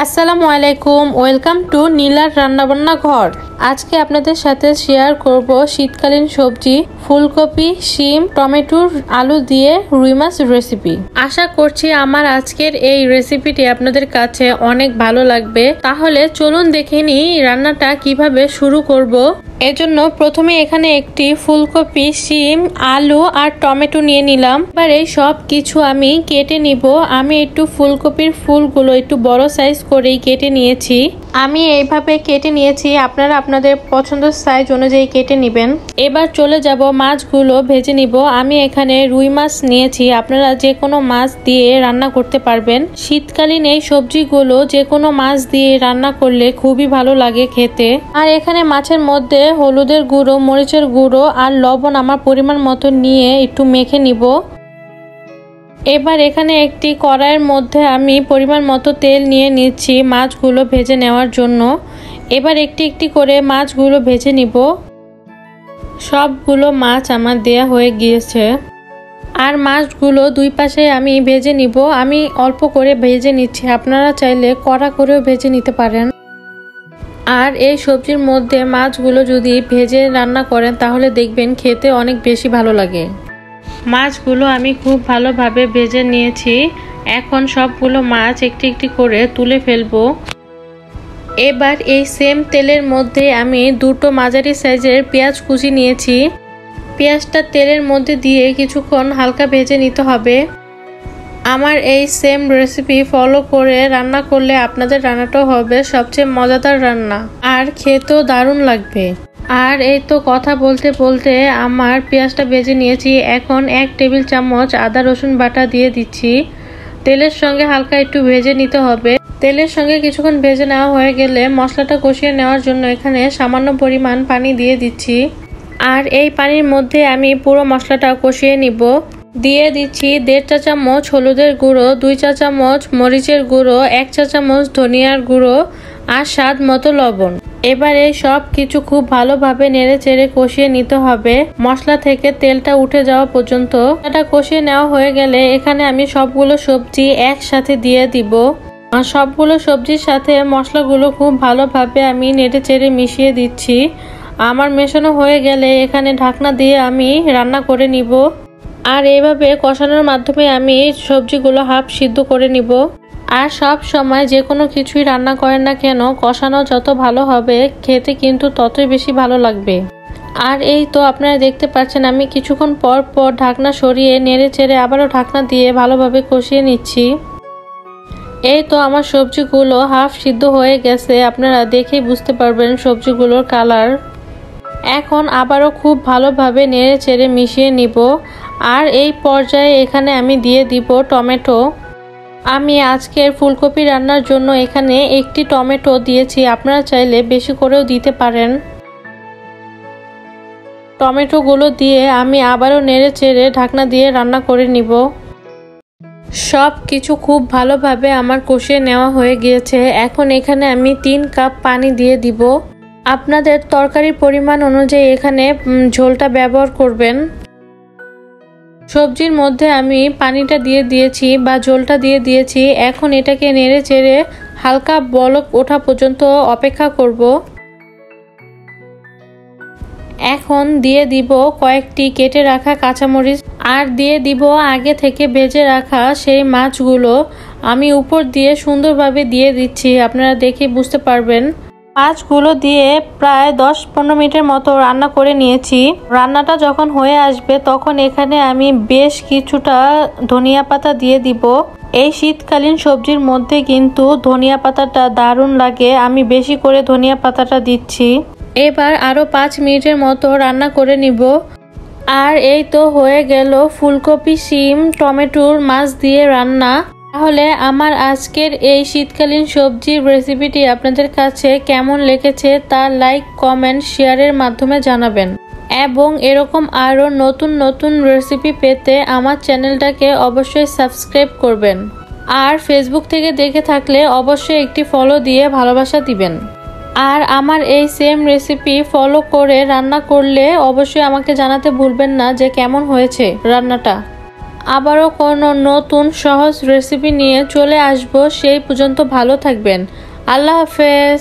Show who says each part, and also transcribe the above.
Speaker 1: আসসালামু আলাইকুম, welcome to নীলার রান্নাবান্না ঘর। আজকে আপনাদের সাথে শেয়ার করব শীতকালীন সবজি ফুলকপি, শিম, টমেটো, আলু দিয়ে রুই মাছ রেসিপি। আশা করছি আমার আজকের এই রেসিপিটি আপনাদের কাছে অনেক ভালো লাগবে। তাহলে চলুন দেখে নিই রান্নাটা কিভাবে শুরু করব। এজন্য প্রথমে এখানে একটি ফুলকপি, শিম, আলু আর টমেটো নিয়ে নিলাম। এবার এই সব কিছু আমি কেটে নিব। আমি একটু ফুলকপির ফুলগুলো একটু বড় সাইজ করেই কেটে নিয়েছি। আমি এইভাবে কেটে নিয়েছি, আপনারা আপনাদের পছন্দের সাইজ অনুযায়ী কেটে নেবেন। এবার চলে যাব মাছগুলো ভেজে নিব। আমি এখানে রুই মাছ নিয়েছি, আপনারা যে কোনো মাছ দিয়ে রান্না করতে পারবেন। শীতকালীন এই সবজিগুলো যে কোনো মাছ দিয়ে রান্না করলে খুবই ভালো লাগে খেতে। আর এখানে মাছের মধ্যে হলুদের গুঁড়ো, মরিচের গুঁড়ো আর লবণ আমার পরিমাণ মতো নিয়ে একটু মেখে নিব। এবার এখানে একটি কড়াইয়ের মধ্যে আমি পরিমাণ মতো তেল নিয়ে নিচ্ছি মাছগুলো ভেজে নেওয়ার জন্য। এবার একটি একটি করে মাছগুলো ভেজে নিব। সবগুলো মাছ আমার দেয়া হয়ে গিয়েছে। আর মাছগুলো দুই পাশে আমি ভেজে নিব। আমি অল্প করে ভেজে নিচ্ছি, আপনারা চাইলে কড়া করেও ভেজে নিতে পারেন। আর এই সবজির মধ্যে মাছগুলো যদি ভেজে রান্না করেন তাহলে দেখবেন খেতে অনেক বেশি ভালো লাগে। মাছগুলো আমি খুব ভালোভাবে ভেজে নিয়েছি। এখন সবগুলো মাছ একটি একটি করে তুলে ফেলবো। এবার এই সেম তেলের মধ্যে আমি দুটো মাঝারি সাইজের পেঁয়াজ কুচি নিয়েছি। পেঁয়াজটা তেলের মধ্যে দিয়ে কিছুক্ষণ হালকা ভেজে নিতে হবে। আমার এই সেম রেসিপি ফলো করে রান্না করলে আপনাদের রান্নাটাও হবে সবচেয়ে মজাদার রান্না, আর খেতেও দারুণ লাগবে। আর এই তো কথা বলতে বলতে আমার পেঁয়াজটা ভেজে নিয়েছি। এখন 1 টেবিল চামচ আদা রসুন বাটা দিয়ে দিচ্ছি। তেলের সঙ্গে হালকা একটু ভেজে নিতে হবে। তেলের সঙ্গে কিছুক্ষণ ভেজে নেওয়া হয়ে গেলে মশলাটা কষিয়ে নেওয়ার জন্য এখানে সামান্য পরিমাণ পানি দিয়ে দিচ্ছি। আর এই পানির মধ্যে আমি পুরো মশলাটা কষিয়ে নিব। দিয়ে দিচ্ছি 1.5 চা চামচ হলুদের গুঁড়ো, 2 চা চামচ মরিচের গুঁড়ো, 1 চা চামচ ধনিয়ার গুঁড়ো আর স্বাদ মতো লবণ। এবার এই সব কিছু খুব ভালোভাবে নেড়ে চেড়ে কষিয়ে নিতে হবে মশলা থেকে তেলটা উঠে যাওয়া পর্যন্ত। এটা কষিয়ে নেওয়া হয়ে গেলে এখানে আমি সবগুলো সবজি একসাথে দিয়ে দিব। আর সবগুলো সবজির সাথে মশলাগুলো খুব ভালোভাবে আমি নেড়ে চেড়ে মিশিয়ে দিচ্ছি। আমার মেশানো হয়ে গেলে এখানে ঢাকনা দিয়ে আমি রান্না করে নিব। আর এইভাবে কষানোর মাধ্যমে আমি সবজিগুলো হাফ সিদ্ধ করে নিব। আর সব সময় যে কোনো কিছুই রান্না করেন না কেন, কষানো যত ভালো হবে খেতে কিন্তু ততই বেশি ভালো লাগবে। আর এই তো আপনারা দেখতে পাচ্ছেন আমি কিছুক্ষণ পর পর ঢাকনা সরিয়ে নেড়ে চেড়ে আবারও ঢাকনা দিয়ে ভালোভাবে কষিয়ে নিচ্ছি। এই তো আমার সবজিগুলো হাফ সিদ্ধ হয়ে গেছে, আপনারা দেখেই বুঝতে পারবেন সবজিগুলোর কালার। এখন আবারও খুব ভালোভাবে নেড়ে চেড়ে মিশিয়ে নিব। আর এই পর্যায়ে এখানে আমি দিয়ে দিব টমেটো। আমি আজকের ফুলকপি রান্নার জন্য এখানে একটি টমেটো দিয়েছি, আপনারা চাইলে বেশি করেও দিতে পারেন। টমেটোগুলো দিয়ে আমি আবারও নেড়ে চেড়ে ঢাকনা দিয়ে রান্না করে নিব। সব কিছু খুব ভালোভাবে আমার কষিয়ে নেওয়া হয়ে গিয়েছে। এখন এখানে আমি 3 কাপ পানি দিয়ে দিব। আপনাদের তরকারির পরিমাণ অনুযায়ী এখানে ঝোলটা ব্যবহার করবেন। সবজির মধ্যে আমি পানিটা দিয়ে দিয়েছি বা ঝোলটা দিয়ে দিয়েছি। এখন এটাকে নেড়ে চেড়ে হালকা বলক ওঠা পর্যন্ত অপেক্ষা করব। এখন দিয়ে দিব কয়েকটি কেটে রাখা কাঁচামরিচ আর দিয়ে দিব আগে থেকে ভেজে রাখা সেই মাছগুলো। আমি উপর দিয়ে সুন্দরভাবে দিয়ে দিচ্ছি, আপনারা দেখে বুঝতে পারবেন। মাছগুলো দিয়ে প্রায় 10-15 মিনিটের মতো রান্না করে নিয়েছি। রান্নাটা যখন হয়ে আসবে তখন এখানে আমি বেশ কিছুটা ধনিয়া পাতা দিয়ে দিব। এই শীতকালীন সবজির মধ্যে কিন্তু ধনিয়া পাতাটা দারুণ লাগে, আমি বেশি করে ধনিয়া পাতাটা দিচ্ছি। এবার আরও 5 মিনিটের মতো রান্না করে নিব। আর এই তো হয়ে গেল ফুলকপি, শিম, টমেটোর মাছ দিয়ে রান্না। তাহলে আমার আজকের এই শীতকালীন সবজির রেসিপিটি আপনাদের কাছে কেমন লেগেছে তা লাইক, কমেন্ট, শেয়ারের মাধ্যমে জানাবেন। এবং এরকম আরও নতুন নতুন রেসিপি পেতে আমার চ্যানেলটাকে অবশ্যই সাবস্ক্রাইব করবেন। আর ফেসবুক থেকে দেখে থাকলে অবশ্যই একটি ফলো দিয়ে ভালোবাসা দিবেন। আর আমার এই সেম রেসিপি ফলো করে রান্না করলে অবশ্যই আমাকে জানাতে ভুলবেন না যে কেমন হয়েছে রান্নাটা। আবারও কোনো নতুন সহজ রেসিপি নিয়ে চলে আসব। সেই পর্যন্ত ভালো থাকবেন। আল্লাহ হাফেজ।